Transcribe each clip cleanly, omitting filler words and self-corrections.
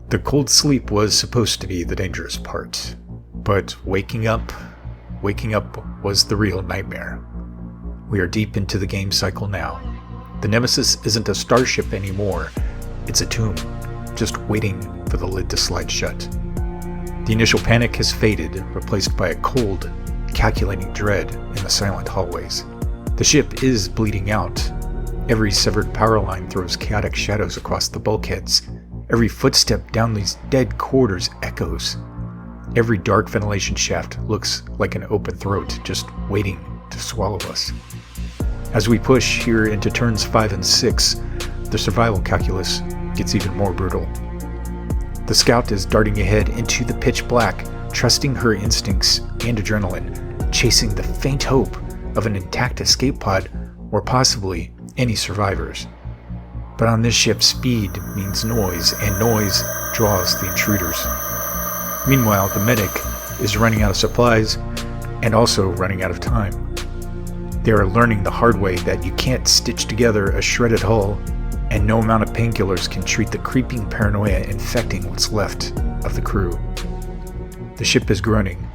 The cold sleep was supposed to be the dangerous part, but waking up was the real nightmare. We are deep into the game cycle now. The Nemesis isn't a starship anymore, it's a tomb, just waiting for the lid to slide shut. The initial panic has faded, replaced by a cold, calculating dread in the silent hallways. The ship is bleeding out. Every severed power line throws chaotic shadows across the bulkheads. Every footstep down these dead corridors echoes. Every dark ventilation shaft looks like an open throat, just waiting to swallow us. As we push here into turns 5 and 6, the survival calculus gets even more brutal. The scout is darting ahead into the pitch black, trusting her instincts and adrenaline, chasing the faint hope of an intact escape pod or possibly any survivors. But on this ship, speed means noise, and noise draws the intruders. Meanwhile, the medic is running out of supplies and also running out of time. They are learning the hard way that you can't stitch together a shredded hull, and no amount of painkillers can treat the creeping paranoia infecting what's left of the crew. The ship is groaning.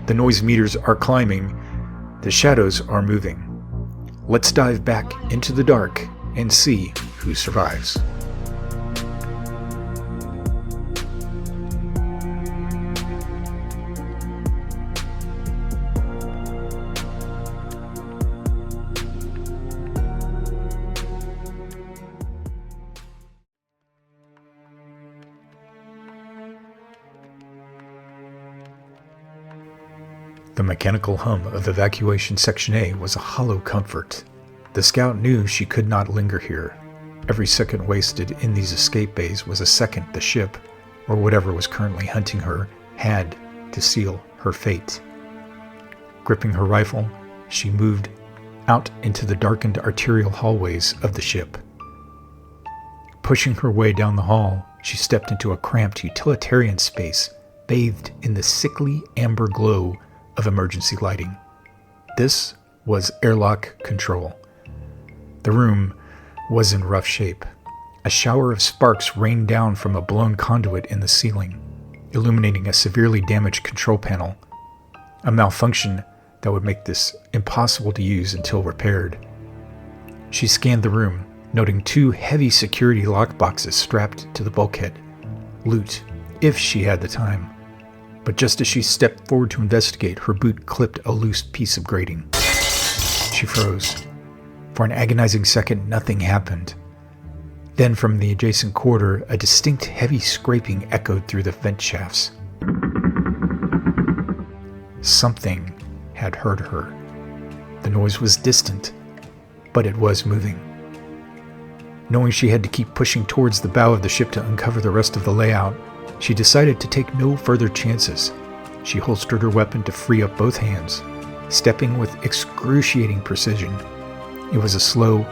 The noise meters are climbing. The shadows are moving. Let's dive back into the dark and see who survives. The mechanical hum of Evacuation Section A was a hollow comfort. The scout knew she could not linger here. Every second wasted in these escape bays was a second the ship, or whatever was currently hunting her, had to seal her fate. Gripping her rifle, she moved out into the darkened arterial hallways of the ship. Pushing her way down the hall, she stepped into a cramped utilitarian space, bathed in the sickly amber glow of emergency lighting. This was airlock control. The room was in rough shape. A shower of sparks rained down from a blown conduit in the ceiling, illuminating a severely damaged control panel, a malfunction that would make this impossible to use until repaired. She scanned the room, noting 2 heavy security lockboxes strapped to the bulkhead. Loot, if she had the time. But just as she stepped forward to investigate, her boot clipped a loose piece of grating. She froze. For an agonizing second, nothing happened. Then from the adjacent corridor, a distinct heavy scraping echoed through the vent shafts. Something had heard her. The noise was distant, but it was moving. Knowing she had to keep pushing towards the bow of the ship to uncover the rest of the layout, she decided to take no further chances. She holstered her weapon to free up both hands, stepping with excruciating precision. It was a slow,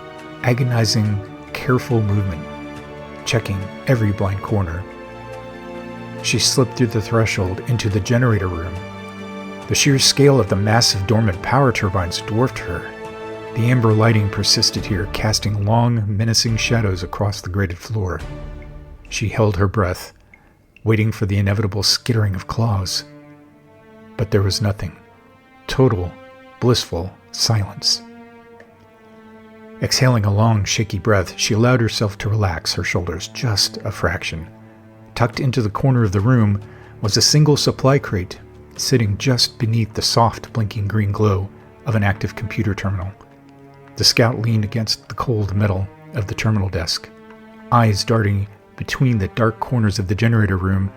agonizing, careful movement, checking every blind corner. She slipped through the threshold into the generator room. The sheer scale of the massive dormant power turbines dwarfed her. The amber lighting persisted here, casting long, menacing shadows across the grated floor. She held her breath, waiting for the inevitable skittering of claws. But there was nothing. Total, blissful silence. Exhaling a long, shaky breath, she allowed herself to relax her shoulders just a fraction. Tucked into the corner of the room was a single supply crate, sitting just beneath the soft, blinking green glow of an active computer terminal. The scout leaned against the cold metal of the terminal desk, eyes darting between the dark corners of the generator room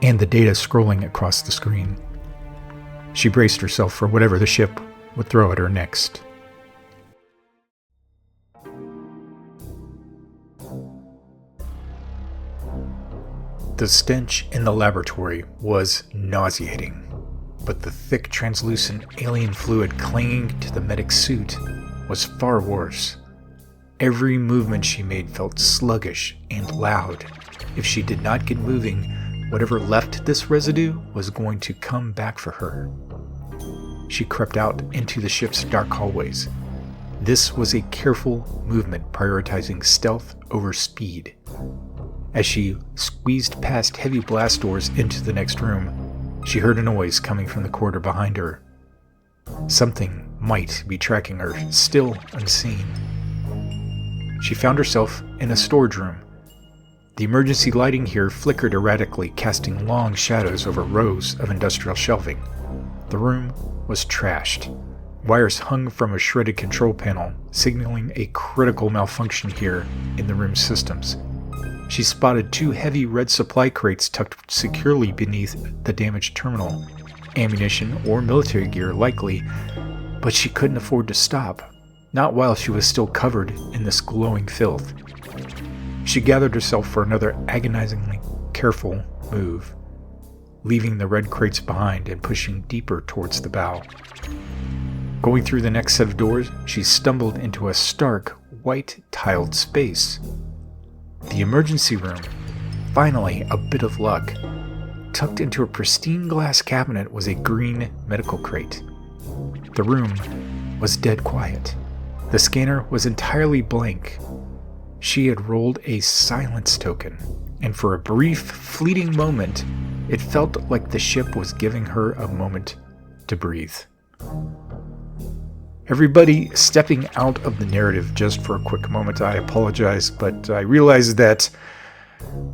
and the data scrolling across the screen. She braced herself for whatever the ship would throw at her next. The stench in the laboratory was nauseating, but the thick, translucent alien fluid clinging to the medic's suit was far worse. Every movement she made felt sluggish and loud. If she did not get moving, whatever left this residue was going to come back for her. She crept out into the ship's dark hallways. This was a careful movement prioritizing stealth over speed. As she squeezed past heavy blast doors into the next room, she heard a noise coming from the corridor behind her. Something might be tracking her, still unseen. She found herself in a storage room. The emergency lighting here flickered erratically, casting long shadows over rows of industrial shelving. The room was trashed. Wires hung from a shredded control panel, signaling a critical malfunction here in the room's systems. She spotted 2 heavy red supply crates tucked securely beneath the damaged terminal. Ammunition or military gear, likely, but she couldn't afford to stop, not while she was still covered in this glowing filth. She gathered herself for another agonizingly careful move, leaving the red crates behind and pushing deeper towards the bow. Going through the next set of doors, she stumbled into a stark, white-tiled space. The emergency room. Finally, a bit of luck. Tucked into a pristine glass cabinet was a green medical crate. The room was dead quiet. The scanner was entirely blank. She had rolled a silence token, and for a brief, fleeting moment, it felt like the ship was giving her a moment to breathe. Everybody stepping out of the narrative just for a quick moment. I apologize, but I realized that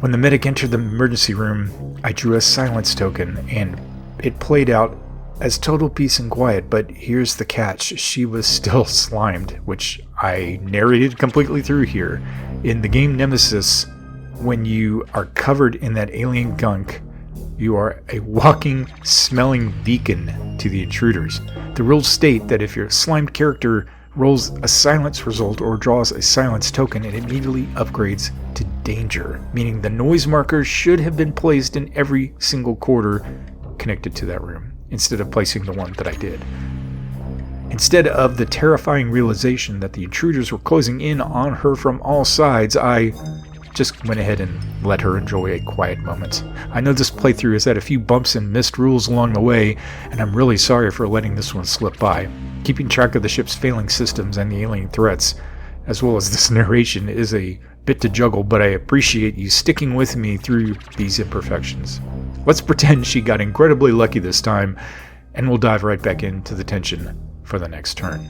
when the medic entered the emergency room, I drew a silence token, and it played out as total peace and quiet, but here's the catch. She was still slimed, which I narrated completely through here. In the game Nemesis, when you are covered in that alien gunk, you are a walking, smelling beacon to the intruders. The rules state that if your slimed character rolls a silence result or draws a silence token, it immediately upgrades to danger, meaning the noise marker should have been placed in every single corridor connected to that room, instead of placing the one that I did. Instead of the terrifying realization that the intruders were closing in on her from all sides, I just went ahead and let her enjoy a quiet moment. I know this playthrough has had a few bumps and missed rules along the way, and I'm really sorry for letting this one slip by. Keeping track of the ship's failing systems and the alien threats, as well as this narration, is a bit to juggle, but I appreciate you sticking with me through these imperfections. Let's pretend she got incredibly lucky this time, and we'll dive right back into the tension for the next turn.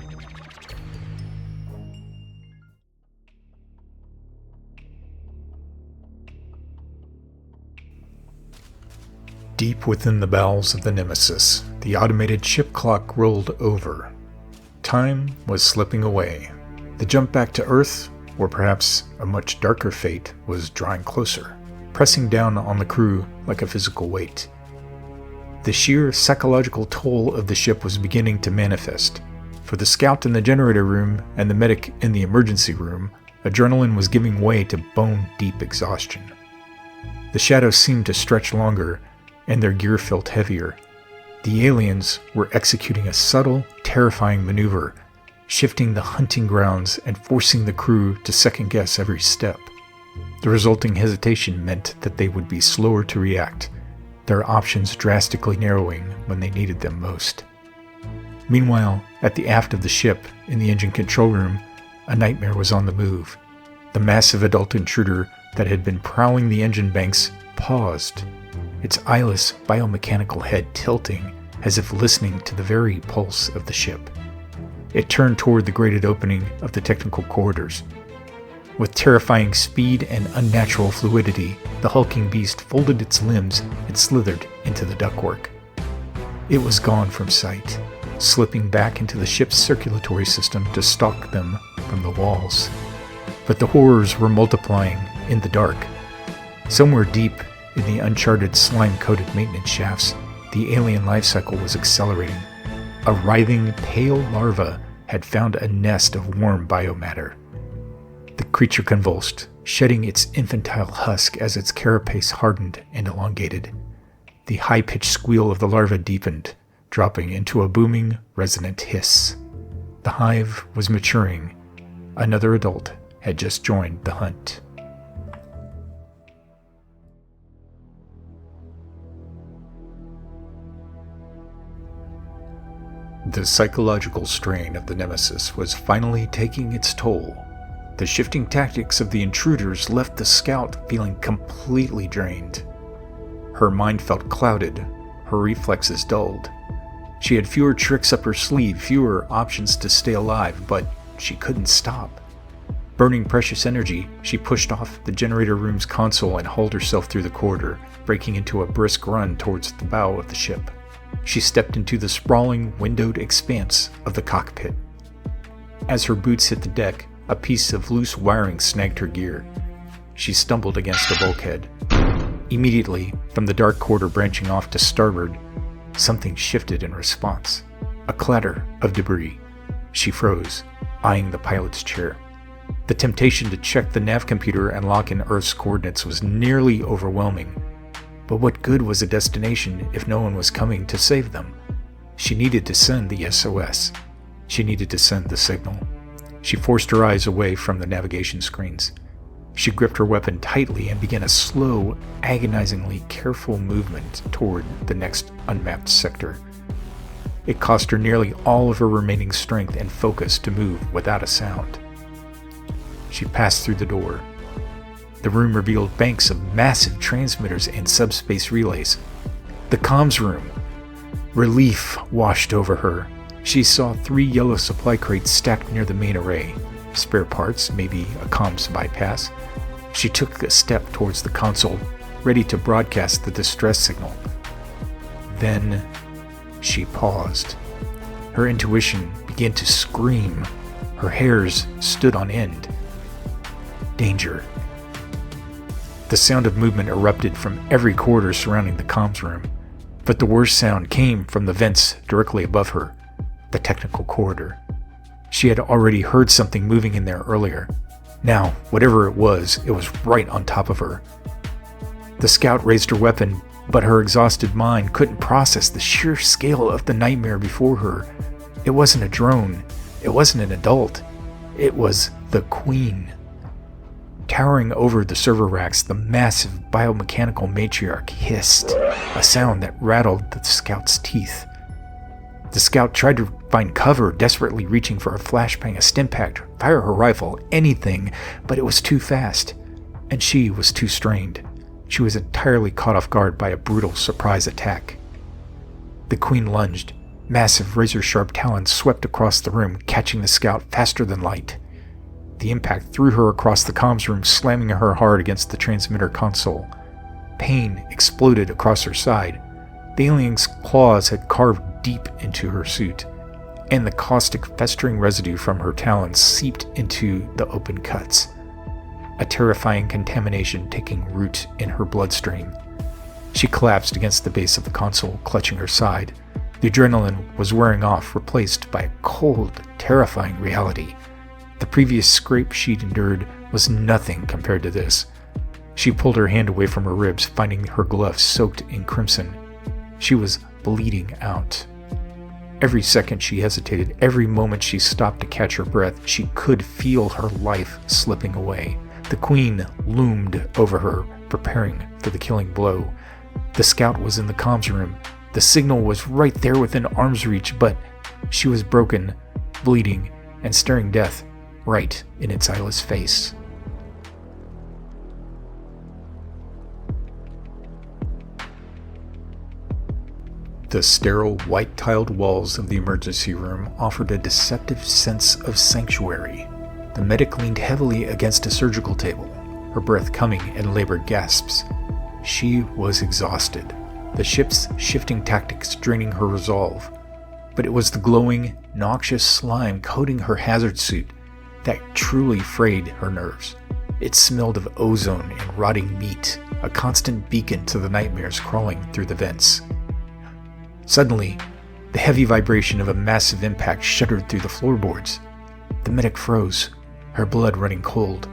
Deep within the bowels of the Nemesis, the automated ship clock rolled over. Time was slipping away. The jump back to Earth, or perhaps a much darker fate, was drawing closer, pressing down on the crew like a physical weight. The sheer psychological toll of the ship was beginning to manifest. For the scout in the generator room and the medic in the emergency room, adrenaline was giving way to bone-deep exhaustion. The shadows seemed to stretch longer, and their gear felt heavier. The aliens were executing a subtle, terrifying maneuver, shifting the hunting grounds and forcing the crew to second-guess every step. The resulting hesitation meant that they would be slower to react, their options drastically narrowing when they needed them most. Meanwhile, at the aft of the ship, in the engine control room, a nightmare was on the move. The massive adult intruder that had been prowling the engine banks paused, its eyeless biomechanical head tilting as if listening to the very pulse of the ship. It turned toward the grated opening of the technical corridors. With terrifying speed and unnatural fluidity, the hulking beast folded its limbs and slithered into the ductwork. It was gone from sight, slipping back into the ship's circulatory system to stalk them from the walls. But the horrors were multiplying in the dark. Somewhere deep in the uncharted slime-coated maintenance shafts, the alien life cycle was accelerating. A writhing, pale larva had found a nest of warm biomatter. The creature convulsed, shedding its infantile husk as its carapace hardened and elongated. The high-pitched squeal of the larva deepened, dropping into a booming, resonant hiss. The hive was maturing. Another adult had just joined the hunt. The psychological strain of the Nemesis was finally taking its toll. The shifting tactics of the intruders left the scout feeling completely drained. Her mind felt clouded, her reflexes dulled. She had fewer tricks up her sleeve, fewer options to stay alive, but she couldn't stop. Burning precious energy, she pushed off the generator room's console and hauled herself through the corridor, breaking into a brisk run towards the bow of the ship. She stepped into the sprawling, windowed expanse of the cockpit. As her boots hit the deck, a piece of loose wiring snagged her gear. She stumbled against a bulkhead. Immediately, from the dark corridor branching off to starboard, something shifted in response. A clatter of debris. She froze, eyeing the pilot's chair. The temptation to check the nav computer and lock in Earth's coordinates was nearly overwhelming. But what good was a destination if no one was coming to save them? She needed to send the SOS. She needed to send the signal. She forced her eyes away from the navigation screens. She gripped her weapon tightly and began a slow, agonizingly careful movement toward the next unmapped sector. It cost her nearly all of her remaining strength and focus to move without a sound. She passed through the door. The room revealed banks of massive transmitters and subspace relays. The comms room. Relief washed over her. She saw 3 yellow supply crates stacked near the main array. Spare parts, maybe a comms bypass. She took a step towards the console, ready to broadcast the distress signal. Then she paused. Her intuition began to scream. Her hairs stood on end. Danger. The sound of movement erupted from every corridor surrounding the comms room, but the worst sound came from the vents directly above her, the technical corridor. She had already heard something moving in there earlier. Now, whatever it was right on top of her. The scout raised her weapon, but her exhausted mind couldn't process the sheer scale of the nightmare before her. It wasn't a drone. It wasn't an adult. It was the Queen. Towering over the server racks, the massive biomechanical matriarch hissed, a sound that rattled the scout's teeth. The scout tried to find cover, desperately reaching for a flashbang, a stimpack, fire her rifle, anything, but it was too fast, and she was too strained. She was entirely caught off guard by a brutal surprise attack. The Queen lunged. Massive razor-sharp talons swept across the room, catching the scout faster than light. The impact threw her across the comms room, slamming her hard against the transmitter console. Pain exploded across her side. The alien's claws had carved deep into her suit, and the caustic, festering residue from her talons seeped into the open cuts, a terrifying contamination taking root in her bloodstream. She collapsed against the base of the console, clutching her side. The adrenaline was wearing off, replaced by a cold, terrifying reality. The previous scrape she'd endured was nothing compared to this. She pulled her hand away from her ribs, finding her glove soaked in crimson. She was bleeding out. Every second she hesitated, every moment she stopped to catch her breath, she could feel her life slipping away. The Queen loomed over her, preparing for the killing blow. The scout was in the comms room. The signal was right there within arm's reach, but she was broken, bleeding, and staring death right in its eyeless face. The sterile, white-tiled walls of the emergency room offered a deceptive sense of sanctuary. The medic leaned heavily against a surgical table, her breath coming in labored gasps. She was exhausted, the ship's shifting tactics draining her resolve. But it was the glowing, noxious slime coating her hazard suit that truly frayed her nerves. It smelled of ozone and rotting meat, a constant beacon to the nightmares crawling through the vents. Suddenly, the heavy vibration of a massive impact shuddered through the floorboards. The medic froze, her blood running cold.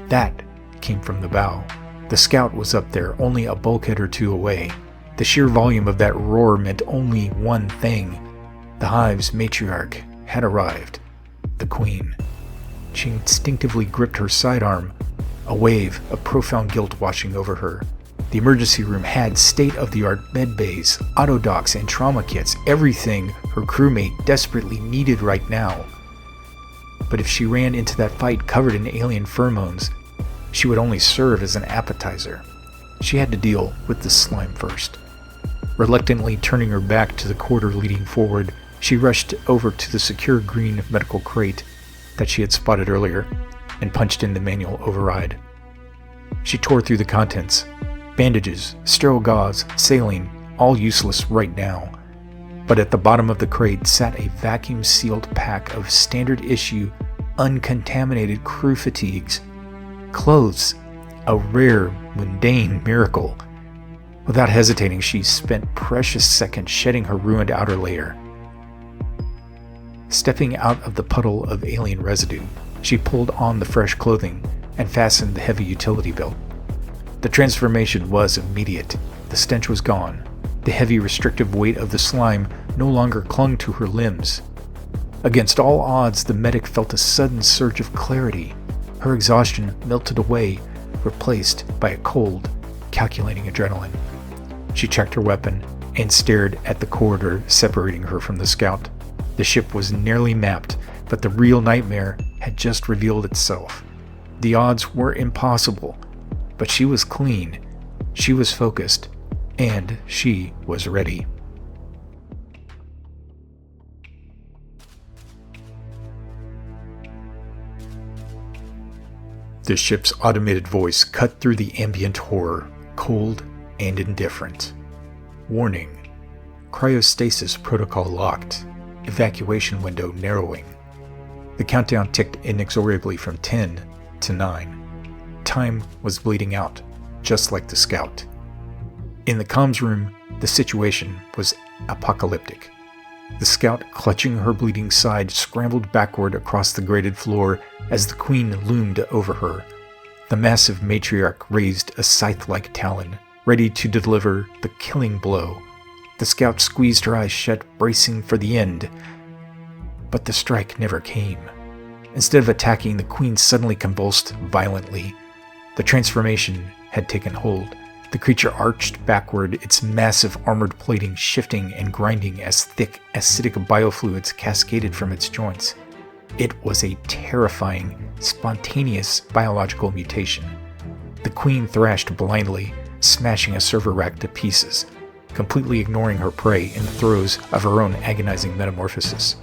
That came from the bow. The scout was up there, only a bulkhead or two away. The sheer volume of that roar meant only one thing. The Hive's matriarch had arrived. The Queen. She instinctively gripped her sidearm, a wave of profound guilt washing over her. The emergency room had state-of-the-art med bays, auto docks, and trauma kits, everything her crewmate desperately needed right now. But if she ran into that fight covered in alien pheromones, she would only serve as an appetizer. She had to deal with the slime first. Reluctantly turning her back to the corridor leading forward, she rushed over to the secure green medical crate that she had spotted earlier and punched in the manual override. She tore through the contents. Bandages, sterile gauze, saline, all useless right now. But at the bottom of the crate sat a vacuum-sealed pack of standard-issue, uncontaminated crew fatigues. Clothes, a rare, mundane miracle. Without hesitating, she spent precious seconds shedding her ruined outer layer. Stepping out of the puddle of alien residue, she pulled on the fresh clothing and fastened the heavy utility belt. The transformation was immediate. The stench was gone. The heavy, restrictive weight of the slime no longer clung to her limbs. Against all odds, the medic felt a sudden surge of clarity. Her exhaustion melted away, replaced by a cold, calculating adrenaline. She checked her weapon and stared at the corridor separating her from the scout. The ship was nearly mapped, but the real nightmare had just revealed itself. The odds were impossible, but she was clean, she was focused, and she was ready. The ship's automated voice cut through the ambient horror, cold and indifferent. Warning: cryostasis protocol locked. Evacuation window narrowing. The countdown ticked inexorably from 10 to 9. Time was bleeding out, just like the scout. In the comms room, the situation was apocalyptic. The scout, clutching her bleeding side, scrambled backward across the grated floor as the queen loomed over her. The massive matriarch raised a scythe-like talon, ready to deliver the killing blow. The scout squeezed her eyes shut, bracing for the end. But the strike never came. Instead of attacking, the queen suddenly convulsed violently. The transformation had taken hold. The creature arched backward, its massive armored plating shifting and grinding as thick, acidic biofluids cascaded from its joints. It was a terrifying, spontaneous biological mutation. The queen thrashed blindly, smashing a server rack to pieces, completely ignoring her prey in the throes of her own agonizing metamorphosis.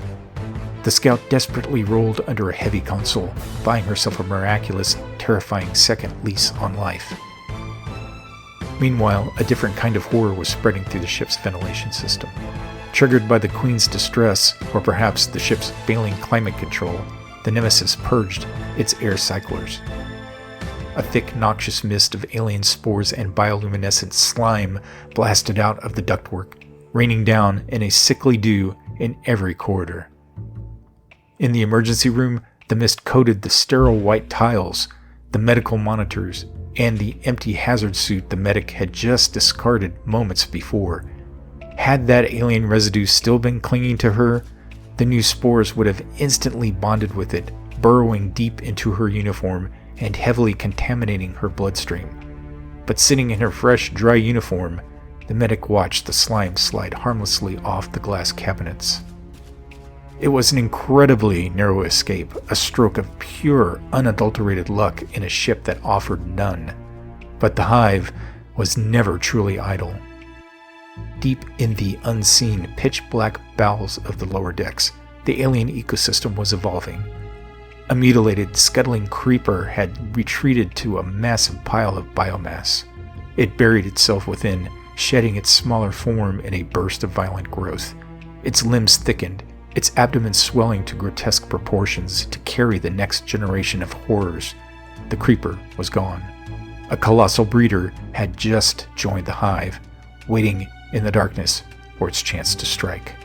The scout desperately rolled under a heavy console, buying herself a miraculous, terrifying second lease on life. Meanwhile, a different kind of horror was spreading through the ship's ventilation system. Triggered by the Queen's distress, or perhaps the ship's failing climate control, the Nemesis purged its air cyclers. A thick, noxious mist of alien spores and bioluminescent slime blasted out of the ductwork, raining down in a sickly dew in every corridor. In the emergency room, the mist coated the sterile white tiles, the medical monitors, and the empty hazard suit the medic had just discarded moments before. Had that alien residue still been clinging to her, the new spores would have instantly bonded with it, burrowing deep into her uniform and heavily contaminating her bloodstream. But sitting in her fresh, dry uniform, the medic watched the slime slide harmlessly off the glass cabinets. It was an incredibly narrow escape, a stroke of pure, unadulterated luck in a ship that offered none. But the Hive was never truly idle. Deep in the unseen, pitch-black bowels of the lower decks, the alien ecosystem was evolving. A mutilated, scuttling creeper had retreated to a massive pile of biomass. It buried itself within, shedding its smaller form in a burst of violent growth. Its limbs thickened, its abdomen swelling to grotesque proportions to carry the next generation of horrors. The creeper was gone. A colossal breeder had just joined the Hive, waiting in the darkness for its chance to strike.